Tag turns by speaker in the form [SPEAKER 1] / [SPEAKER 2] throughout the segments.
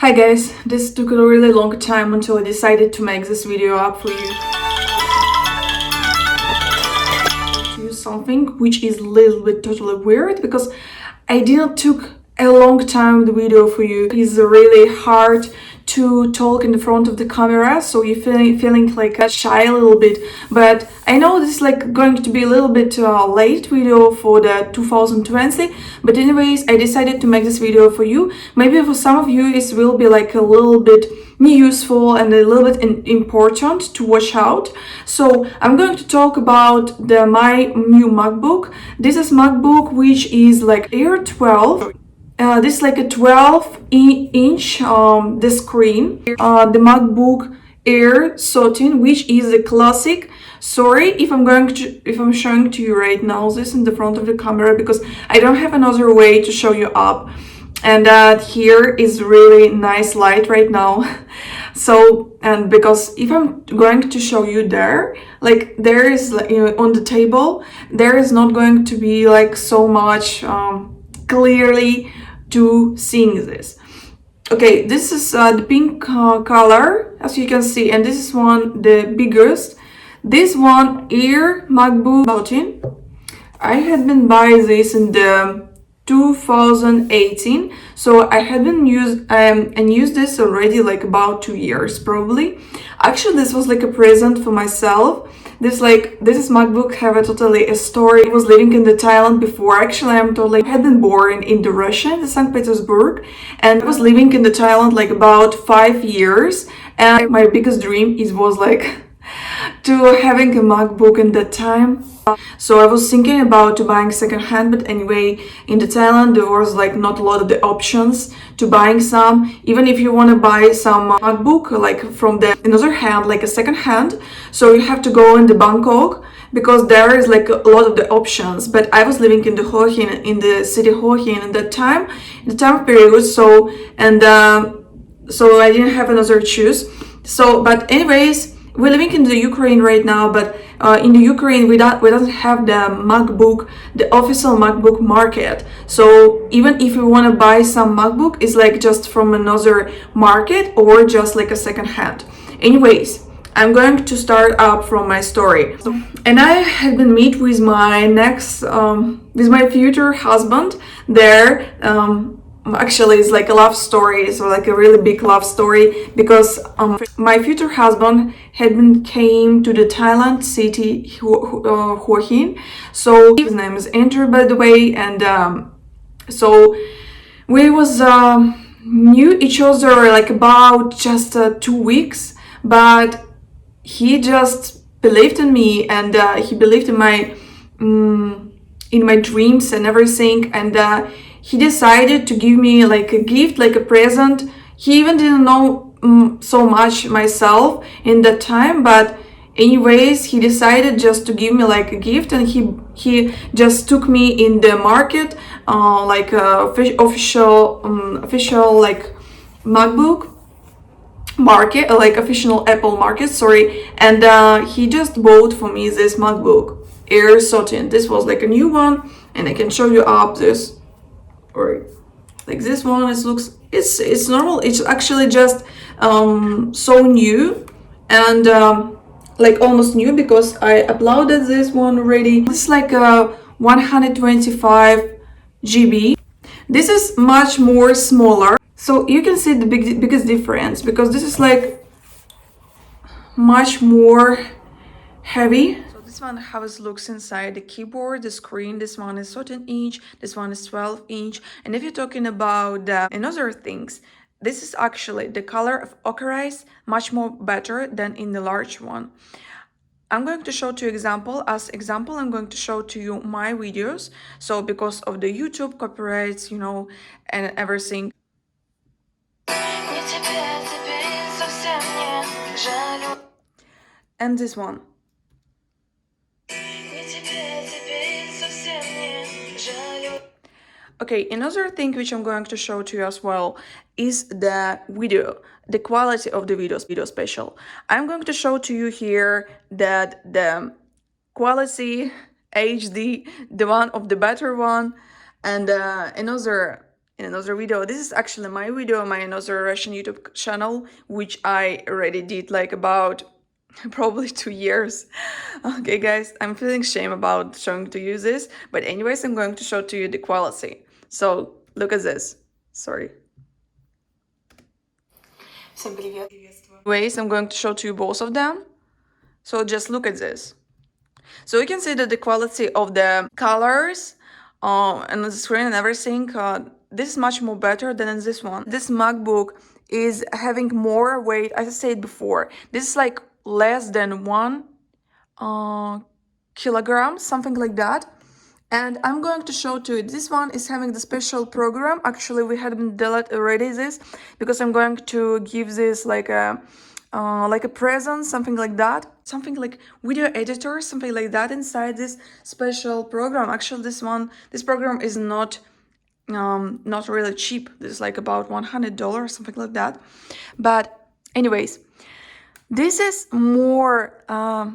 [SPEAKER 1] Hi guys, this took a really long time until I decided to make this video up for you. To use something which is a little bit totally weird because I didn't took a long time the video for you. It's really hard to talk in the front of the camera, so you're feeling like shy a little bit. But I know this is like going to be a little bit late video for the 2020. But anyways, I decided to make this video for you. Maybe for some of you it will be like a little bit useful and a little bit important to watch out. So I'm going to talk about my new MacBook. This is MacBook which is like Air 12. This is like a 12-inch the screen. The MacBook Air 13, which is a classic. Sorry if I'm showing to you right now this in the front of the camera because I don't have another way to show you up. And here is really nice light right now. So, and because if I'm going to show you there, like there is on the table, there is not going to be like so much clearly to seeing this. Okay, this is the pink color, as you can see, and this is the biggest. This one Air MacBook 13. I had been buying this in the 2018, so I had been used this already like about 2 years probably. Actually, this was like a present for myself. This is MacBook have a story. I was living in the Thailand before. Actually, I had been born in the Russia, in St. Petersburg, and I was living in the Thailand like about 5 years. And my biggest dream was like to having a MacBook in that time. So I was thinking about buying secondhand, but anyway, in the Thailand there was like not a lot of the options to buying some. Even if you want to buy some MacBook like from the another hand, like a second hand, so you have to go in the Bangkok because there is like a lot of the options. But I was living in the Hua Hin, in the city Hua Hin in that time, in the time period. So so I didn't have another choice. So, but anyways, we're living in the Ukraine right now, but in the Ukraine we don't have the MacBook, the official MacBook market. So even if you want to buy some MacBook, it's like just from another market or just like a second hand. Anyways, I'm going to start up from my story. And I had been meet with my with my future husband there. Actually, it's like a love story, so like a really big love story because my future husband came to the Thailand city Hua Hin. So his name is Andrew, by the way, and so we was knew each other like about just 2 weeks, but he just believed in me, and he believed in my dreams and everything, and he decided to give me like a gift, like a present. He even didn't know so much myself in that time, but anyways, he decided just to give me like a gift, and he just took me in the market, like official like MacBook market, like official Apple market, sorry, and he just bought for me this MacBook Air 13. This was like a new one, and I can show you up this. Or like this one, it's normal. It's actually just so new and like almost new because I uploaded this one already. It's like a 125 GB. This is much more smaller, so you can see the biggest difference because this is like much more heavy. This one how it looks inside the keyboard, the screen. This one is 13-inch, this one is 12-inch. And if you're talking about another things, this is actually the color of ochreize much more better than in the large one. I'm going to show to you example. As example, I'm going to show to you my videos. So because of the YouTube copyrights, and everything. And this one. Okay, another thing which I'm going to show to you as well is the video, the quality of the video special. I'm going to show to you here that the quality HD, the one of the better one, and another in another video. This is actually my video, my another Russian YouTube channel, which I already did like about probably 2 years. Okay, guys, I'm feeling shame about showing to you this, but anyways, I'm going to show to you the quality. So look at this. Sorry. Anyways, I'm going to show to you both of them. So just look at this. So you can see that the quality of the colors and the screen and everything, this is much more better than in this one. This MacBook is having more weight, as I said before. This is like less than 1 kilogram, something like that. And I'm going to show to you, this one is having the special program. Actually, we hadn't deleted already this, because I'm going to give this like a present, something like that, something like video editor, something like that inside this special program. Actually, this program is not really cheap. This is like about $100, something like that. But anyways, this is more I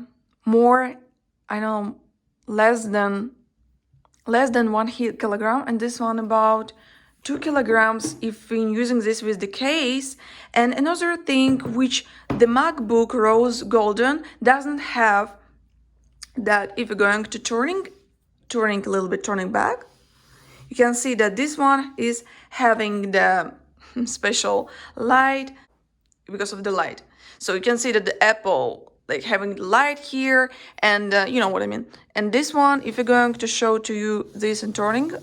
[SPEAKER 1] know, less than 1 kilogram, and this one about 2 kilograms if in using this with the case. And another thing which the MacBook Rose Golden doesn't have, that if you're going to turning a little bit, turning back, you can see that this one is having the special light because of the light. So you can see that the Apple like having the light here, and you know what I mean. And this one, if you're going to show to you this and turning a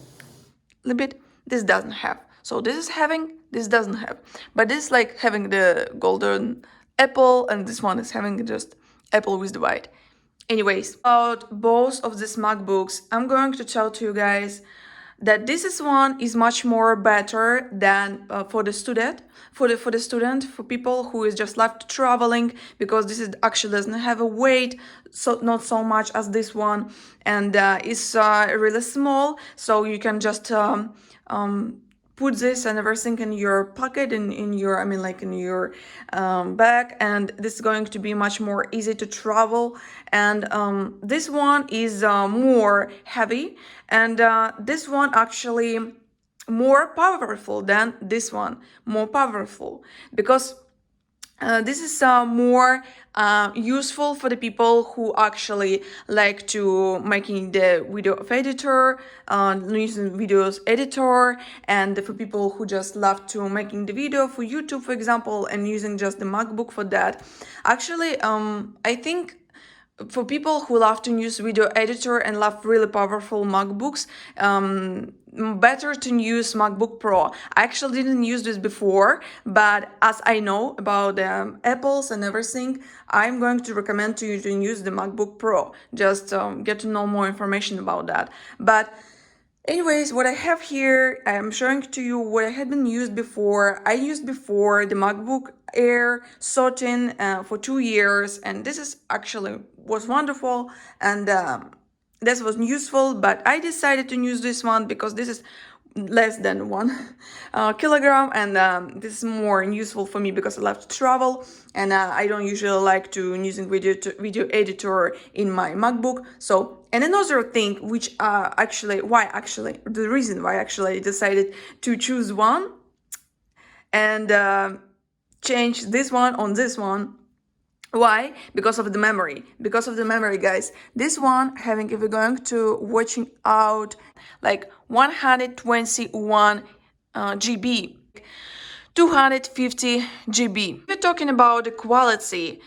[SPEAKER 1] little bit, this doesn't have. So this is having, this doesn't have. But this is like having the golden Apple, and this one is having just Apple with the white. Anyways, about both of these MacBooks, I'm going to tell to you guys that this one is much more better than for the student, for people who is just left traveling, because this is actually doesn't have a weight, so not so much as this one, and it's really small, so you can just put this and everything in your pocket, in your, I mean, like in your bag, and this is going to be much more easy to travel. And this one is more heavy, and this one actually more powerful than this one, more powerful, because this is more useful for the people who actually like to making the video of editor, using videos editor, and for people who just love to making the video for YouTube, for example, and using just the MacBook for that. Actually, I think for people who love to use video editor and love really powerful MacBooks, better to use MacBook Pro. I actually didn't use this before, but as I know about Apples and everything, I'm going to recommend to you to use the MacBook Pro. Just get to know more information about that. But anyways, what I have here, I'm showing to you what I had been used before. I used before the MacBook Air 13 for 2 years, and this is actually was wonderful, and this was useful, but I decided to use this one because this is less than 1 kilogram, and this is more useful for me because I love to travel, and I don't usually like to using video editor in my MacBook. So, and another thing which the reason why I decided to choose one and change this one on this one. Why? Because of the memory. Because of the memory, guys. This one having, if we're going to watching out, like 121 GB, 250 GB. We're talking about the quality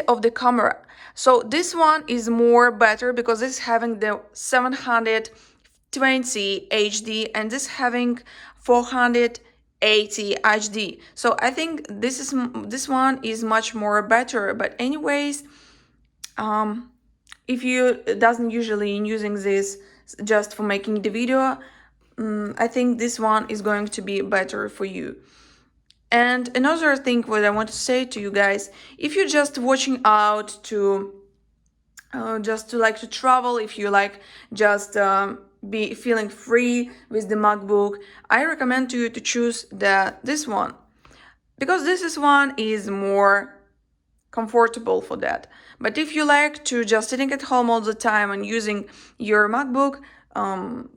[SPEAKER 1] of the camera. So this one is more better because this is having the 720 HD, and this having 480 HD. So I think this one is much more better. But anyways, if you doesn't usually using this just for making the video, I think this one is going to be better for you. And another thing what I want to say to you guys, if you're just watching out to just to like to travel, if you like just be feeling free with the MacBook, I recommend to you to choose this one, because this one is more comfortable for that. But if you like to just sitting at home all the time and using your MacBook,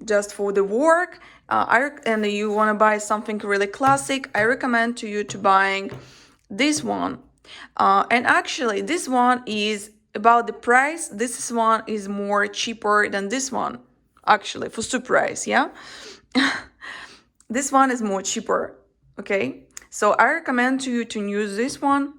[SPEAKER 1] just for the work, and you want to buy something really classic, I recommend to you to buying this one. And actually, this one is about the price. This one is more cheaper than this one, actually, for surprise, yeah. This one is more cheaper, okay? So I recommend to you to use this one.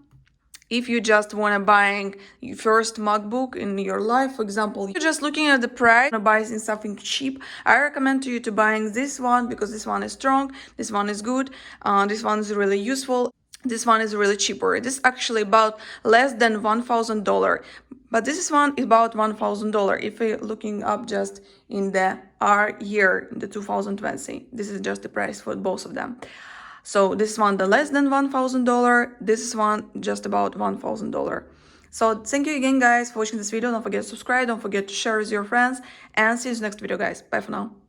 [SPEAKER 1] If you just want to buying your first MacBook in your life, for example, you're just looking at the price, want to buy something cheap, I recommend to you to buying this one because this one is strong, this one is good, this one is really useful, this one is really cheaper. This is actually about less than $1,000, but this one is about $1,000 if you're looking up just in the year, the 2020. This is just the price for both of them. So this one, the less than $1,000. This one, just about $1,000. So thank you again, guys, for watching this video. Don't forget to subscribe. Don't forget to share with your friends. And see you in the next video, guys. Bye for now.